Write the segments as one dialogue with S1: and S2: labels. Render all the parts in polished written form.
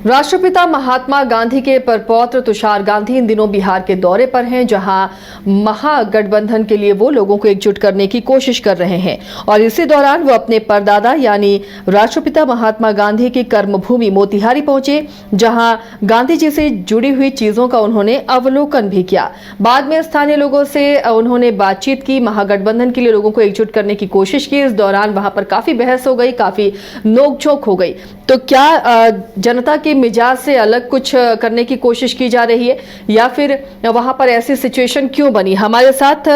S1: राष्ट्रपिता महात्मा गांधी के परपौत्र तुषार गांधी इन दिनों बिहार के दौरे पर हैं, जहां महागठबंधन के लिए वो लोगों को एकजुट करने की कोशिश कर रहे हैं और इसी दौरान वो अपने परदादा यानी राष्ट्रपिता महात्मा गांधी की कर्मभूमि मोतिहारी पहुंचे, जहां गांधी जी से जुड़ी हुई चीजों का उन्होंने अवलोकन भी किया। बाद में स्थानीय लोगों से उन्होंने बातचीत की, महागठबंधन के लिए लोगों को एकजुट करने की कोशिश की। इस दौरान वहां पर काफी बहस हो गई, काफी नोकझोंक हो गई। तो क्या जनता के मिजाज से अलग कुछ करने की कोशिश की जा रही है या फिर वहां पर ऐसी सिचुएशन क्यों बनी? हमारे साथ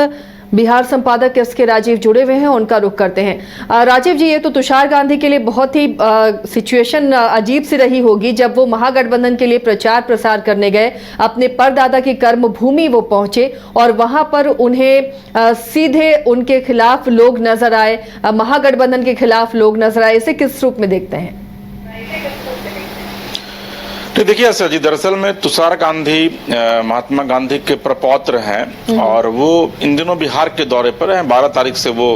S1: बिहार संपादक एस के राजीव जुड़े हुए हैं, उनका रुख करते हैं। राजीव जी, ये तो तुषार गांधी के लिए बहुत ही सिचुएशन अजीब सी रही होगी जब वो महागठबंधन के लिए प्रचार प्रसार करने गए, अपने परदादा की कर्मभूमि वो पहुंचे और वहां पर उन्हें सीधे उनके खिलाफ लोग नजर आए, महागठबंधन के खिलाफ लोग नजर आए। इसे किस रूप में देखते हैं?
S2: तो देखिए आशा जी, दरअसल में तुषार गांधी महात्मा गांधी के प्रपौत्र हैं और वो इन दिनों बिहार के दौरे पर हैं। 12 तारीख से वो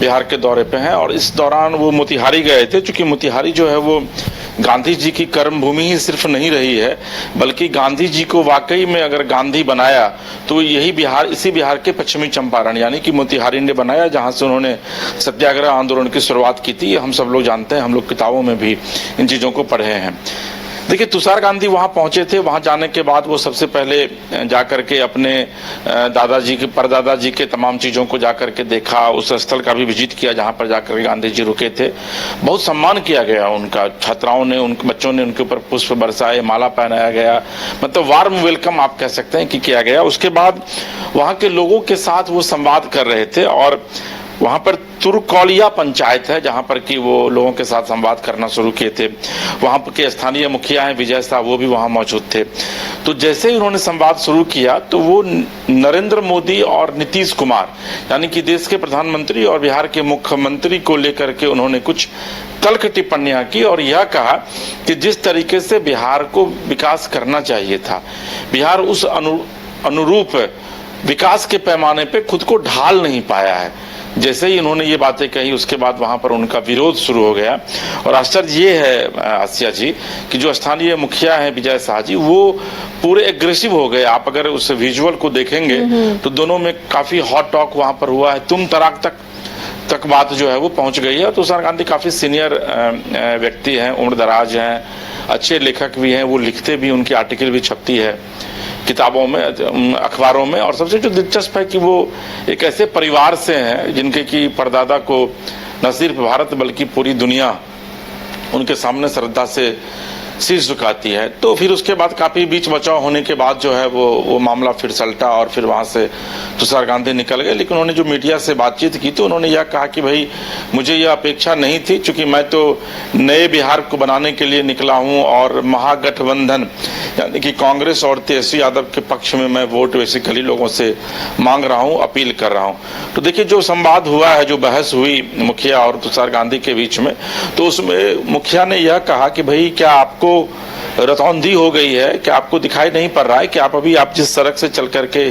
S2: बिहार के दौरे पे हैं और इस दौरान वो मोतिहारी गए थे, क्योंकि मोतिहारी जो है वो गांधी जी की कर्मभूमि ही सिर्फ नहीं रही है, बल्कि गांधी जी को वाकई में अगर गांधी बनाया तो यही बिहार, इसी बिहार के पश्चिमी चंपारण यानी कि मोतिहारी ने बनाया, जहां से उन्होंने सत्याग्रह आंदोलन की शुरुआत की थी। हम सब लोग जानते हैं, हम लोग किताबों में भी इन चीजों को पढ़े हैं। देखिए, तुषार गांधी वहां पहुंचे थे। वहां जाने के बाद वो सबसे पहले जाकर के अपने दादाजी के, परदादा जी के तमाम चीजों को जाकर के देखा, उस स्थल का भी विजिट किया जहां पर जाकर के गांधी जी रुके थे। बहुत सम्मान किया गया उनका, छात्राओं ने, उनके बच्चों ने उनके ऊपर पुष्प बरसाए, माला पहनाया गया, मतलब वार्म वेलकम आप कह सकते हैं कि किया गया। उसके बाद वहां के लोगों के साथ वो संवाद कर रहे थे और वहां पर तुरकौलिया पंचायत है जहां पर कि वो लोगों के साथ संवाद करना शुरू किए थे। वहां के स्थानीय मुखिया हैं विजय साहब, वो भी वहां मौजूद थे। तो जैसे ही उन्होंने संवाद शुरू किया तो वो नरेंद्र मोदी और नीतीश कुमार यानी कि देश के प्रधानमंत्री और बिहार के मुख्यमंत्री को लेकर के उन्होंने कुछ तल्ख टिप्पणियां की और यह कहा कि जिस तरीके से बिहार को विकास करना चाहिए था, बिहार उस अनुरूप विकास के पैमाने पे खुद को ढाल नहीं पाया है। जैसे ही इन्होंने ये बातें कही, उसके बाद वहां पर उनका विरोध शुरू हो गया। और आश्चर्य ये है आसिया जी कि जो स्थानीय मुखिया हैं विजय शाह जी, वो पूरे एग्रेसिव हो गए। आप अगर उस विजुअल को देखेंगे तो दोनों में काफी हॉट टॉक वहां पर हुआ है, तुम तराक तक बात जो है वो पहुंच गई है। तुषार गांधी काफी सीनियर व्यक्ति हैं, उम्र दराज हैं, अच्छे लेखक भी हैं, वो लिखते भी, उनकी आर्टिकल भी छपती है किताबों में, अखबारों में। और सबसे जो दिलचस्प है कि वो एक ऐसे परिवार से हैं जिनके की परदादा को न सिर्फ भारत बल्कि पूरी दुनिया उनके सामने श्रद्धा से शीश झुकाती है। तो फिर उसके बाद काफी बीच बचाव होने के बाद जो है वो मामला फिर सलटा और फिर वहां से तुषार गांधी निकल गए। लेकिन उन्होंने जो मीडिया से बातचीत की तो उन्होंने यह कहा कि भाई मुझे यह अपेक्षा नहीं थी, क्योंकि मैं तो नए बिहार को बनाने के लिए निकला हूं और महागठबंधन यानी कि कांग्रेस और तेजस्वी यादव के पक्ष में मैं वोट बेसिकली लोगों से मांग रहा हूं, अपील कर रहा हूं। तो देखिए, जो संवाद हुआ है, जो बहस हुई मुखिया और तुषार गांधी के बीच में, तो उसमें मुखिया ने यह कहा कि भाई क्या आपको रतौंधी हो गई है, कि आपको दिखाई नहीं पड़ रहा है कि आप जिस सड़क से चल करके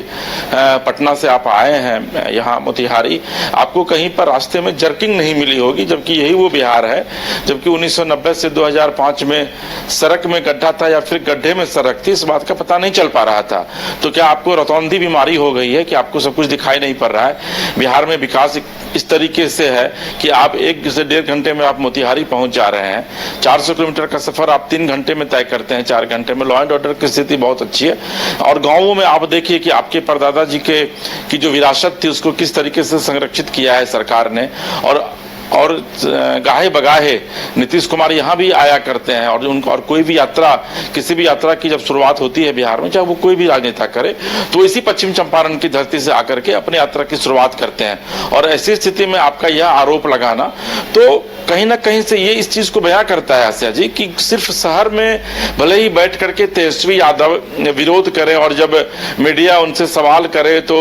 S2: पटना से आप आए हैं यहाँ मोतिहारी, आपको कहीं पर रास्ते में जर्किंग नहीं मिली होगी, जबकि यही वो बिहार है। जबकि 1990 से 2005 में सड़क में गड्ढा था या फिर गड्ढे में सड़क थी, इस बात का पता नहीं चल पा रहा था। तो क्या आपको रतौंधी बीमारी हो गई है कि आपको सब कुछ दिखाई नहीं पड़ रहा है? बिहार में विकास इस तरीके से है कि आप 1 से 1.5 घंटे में आप मोतिहारी पहुंच जा रहे हैं। 400 किलोमीटर का सफर आप 3 घंटे में तय करते हैं, 4 घंटे में। लॉ एंड ऑर्डर की स्थिति बहुत अच्छी है। और गांवों में आप देखिए कि आपके परदादा जी की जो विरासत थी उसको किस तरीके से संरक्षित किया है सरकार ने। और गाहे बगाहे नीतीश कुमार यहाँ भी आया करते हैं और उनको, और कोई भी यात्रा, किसी भी यात्रा की जब शुरुआत होती है बिहार में, चाहे वो कोई भी राजनेता करे, तो इसी पश्चिम चंपारण की धरती से आकर के अपनी यात्रा की शुरुआत करते हैं। और ऐसी स्थिति में आपका यह आरोप लगाना तो कहीं ना कहीं से ये इस चीज को बयां करता है आसिया जी कि सिर्फ शहर में भले ही बैठ करके तेजस्वी यादव विरोध करे और जब मीडिया उनसे सवाल करे तो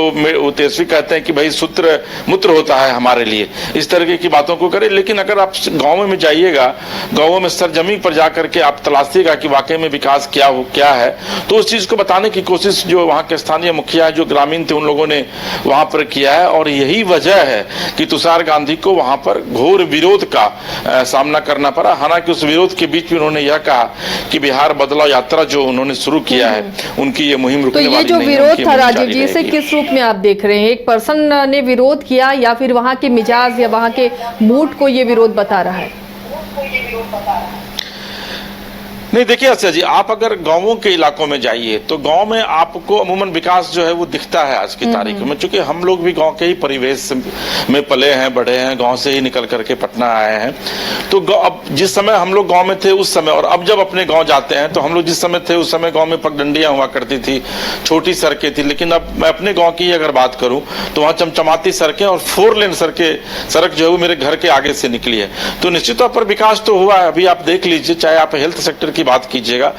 S2: तेजस्वी कहते हैं कि भाई सूत्र मूत्र होता है हमारे लिए, इस तरह की बातों बातों को करें, लेकिन अगर आप गाँव में जाइएगा, गाँवों में सरजमी पर जाकर के आप तलाशिएगा कि वाकई में विकास क्या है, तो उस चीज को बताने की कोशिश जो वहाँ के स्थानीय मुखिया जो ग्रामीण थे उन लोगों ने वहां पर किया है। और यही वजह है कि तुषार गांधी को वहां पर घोर विरोध का सामना करना पड़ा। हालांकि उस विरोध के बीच में उन्होंने यह कहा कि बिहार बदलाव यात्रा जो उन्होंने शुरू किया है, उनकी ये मुहिम रुकने वाली नहीं है।
S1: तो ये जो विरोध था राजीव जी, इसे किस रूप में आप देख रहे हैं? एक पर्सन ने विरोध किया या फिर वहां के मिजाज या वहां के मूड को ये विरोध बता रहा है?
S2: नहीं, देखिए आसिया जी, आप अगर गांवों के इलाकों में जाइए तो गांव में आपको अमूमन विकास जो है वो दिखता है आज की तारीख में, क्योंकि हम लोग भी गांव के ही परिवेश में पले हैं, बढ़े हैं, गांव से ही निकल करके पटना आए हैं। तो अब जिस समय हम लोग गांव में थे उस समय और अब जब अपने गांव जाते हैं तो हम लोग जिस समय थे उस समय गांव में पगडंडियां हुआ करती थी, छोटी सड़कें थी। लेकिन अब मैं अपने गाँव की अगर बात करूं तो वहाँ चमचमाती सड़कें और 4 लेन सड़क जो है वो मेरे घर के आगे से निकली है। तो निश्चित तौर पर विकास तो हुआ है। अभी आप देख लीजिए, चाहे आप हेल्थ सेक्टर की बात कीजिएगा,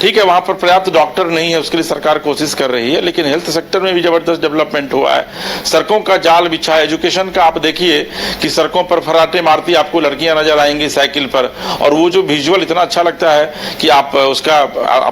S2: ठीक है, वहां पर पर्याप्त डॉक्टर नहीं है, उसके लिए सरकार कोशिश कर रही है, लेकिन हेल्थ सेक्टर में भी जबरदस्त डेवलपमेंट हुआ है। सड़कों का जाल बिछा है। एजुकेशन का आप देखिए कि सड़कों पर फराटे मारती आपको लड़कियां नजर आएंगी साइकिल पर, और वो जो विजुअल इतना अच्छा लगता है कि आप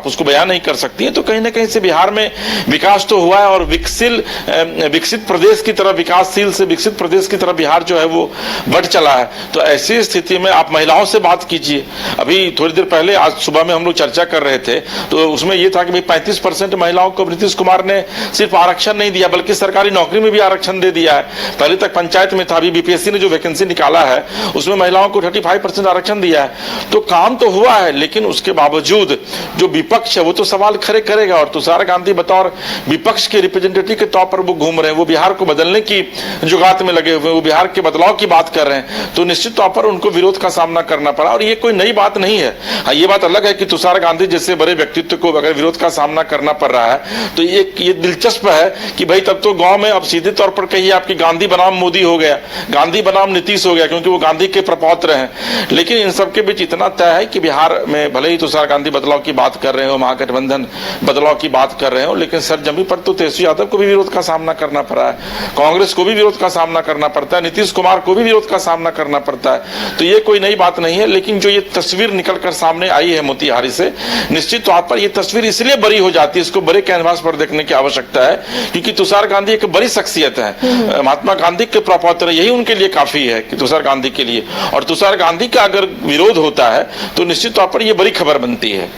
S2: उसको बयान नहीं कर सकती है। तो कहीं ना कहीं से बिहार में विकास तो हुआ है और विकसित प्रदेश की तरफ, विकासशील से विकसित प्रदेश की तरफ बिहार जो है वो बढ़ चला है। तो ऐसी स्थिति में आप महिलाओं से बात कीजिए। अभी थोड़ी देर पहले, आज सुबह में हम लोग चर्चा कर रहे थे तो उसमें यह था कि भाई 35% महिलाओं को नीतीश कुमार ने सिर्फ आरक्षण नहीं दिया बल्कि सरकारी नौकरी में भी आरक्षण दे दिया है। पहले तक पंचायत में था, अभी बीपीएससी ने जो वैकेंसी निकाला है उसमें महिलाओं को 35% आरक्षण दिया है। तो काम तो हुआ है, लेकिन उसके बावजूद जो विपक्ष है वो तो सवाल खड़े करेगा। और तुषार गांधी बतौर विपक्ष के रिप्रेजेंटेटिव के तौर पर वो घूम रहे हैं, वो बिहार को बदलने की जुगात में लगे हुए हैं, वो बिहार के बदलाव की बात कर रहे हैं। तो निश्चित तौर पर उनको विरोध का सामना करना पड़ा और ये कोई नई बात नहीं है। हाँ, ये बात अलग है कि तुषार गांधी जैसे बड़े व्यक्तित्व को अगर विरोध का सामना करना पड़ रहा है तो ये दिलचस्प है कि भाई तब तो गांव में अब सीधे तौर पर कहिए आपकी गांधी बनाम मोदी हो गया, गांधी बनाम नीतीश हो गया, क्योंकि वो गांधी के प्रपौत्र हैं। लेकिन इन सबके बीच इतना तय है कि बिहार में भले ही तुषार गांधी बदलाव की बात कर रहे हो, महागठबंधन बदलाव की बात कर रहे हो, लेकिन सरजमी पर तो तेजस्वी यादव को भी विरोध का सामना करना पड़ा है, कांग्रेस को भी विरोध का सामना करना पड़ता है, नीतीश कुमार को भी विरोध का सामना करना पड़ता है। तो ये कोई नई बात नहीं है। लेकिन जो ये तस्वीर निकलकर सामने आई है मोतिहारी से, निश्चित तौर पर यह तस्वीर इसलिए बड़ी हो जाती है, इसको बड़े कैनवास पर देखने की आवश्यकता है, क्योंकि तुषार गांधी एक बड़ी शख्सियत है, महात्मा गांधी के प्रपौत्र, यही उनके लिए काफी है कि तुषार गांधी के लिए। और तुषार गांधी का अगर विरोध होता है तो निश्चित तौर पर यह बड़ी खबर बनती है।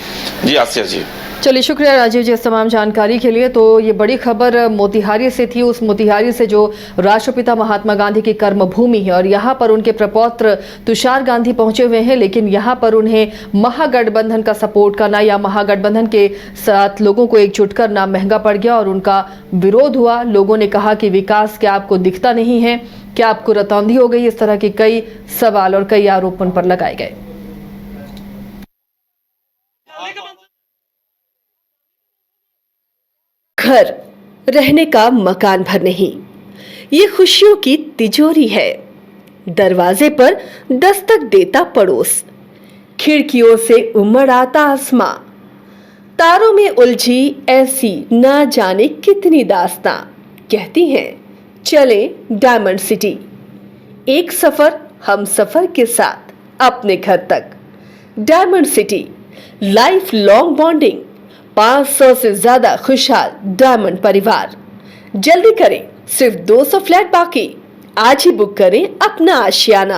S2: जी आसिया जी।
S1: चलिए, शुक्रिया राजीव जी इस तमाम जानकारी के लिए। तो ये बड़ी खबर मोतिहारी से थी, उस मोतिहारी से जो राष्ट्रपिता महात्मा गांधी की कर्मभूमि है और यहाँ पर उनके प्रपौत्र तुषार गांधी पहुंचे हुए हैं। लेकिन यहाँ पर उन्हें महागठबंधन का सपोर्ट करना या महागठबंधन के साथ लोगों को एकजुट करना महंगा पड़ गया और उनका विरोध हुआ। लोगों ने कहा कि विकास क्या आपको दिखता नहीं है, क्या आपको रतौंधी हो गई? इस तरह के कई सवाल और कई आरोप उन पर लगाए गए।
S3: घर रहने का मकान भर नहीं, ये खुशियों की तिजोरी है। दरवाजे पर दस्तक देता पड़ोस, खिड़कियों से उमड़ आता आसमां, तारों में उलझी ऐसी ना जाने कितनी दास्तां। कहती हैं चले डायमंड सिटी, एक सफर हम सफर के साथ अपने घर तक। Diamond city, life long bonding, 500 से ज्यादा खुशहाल डायमंड परिवार। जल्दी करें, सिर्फ 200 फ्लैट बाकी। आज ही बुक करें अपना आशियाना।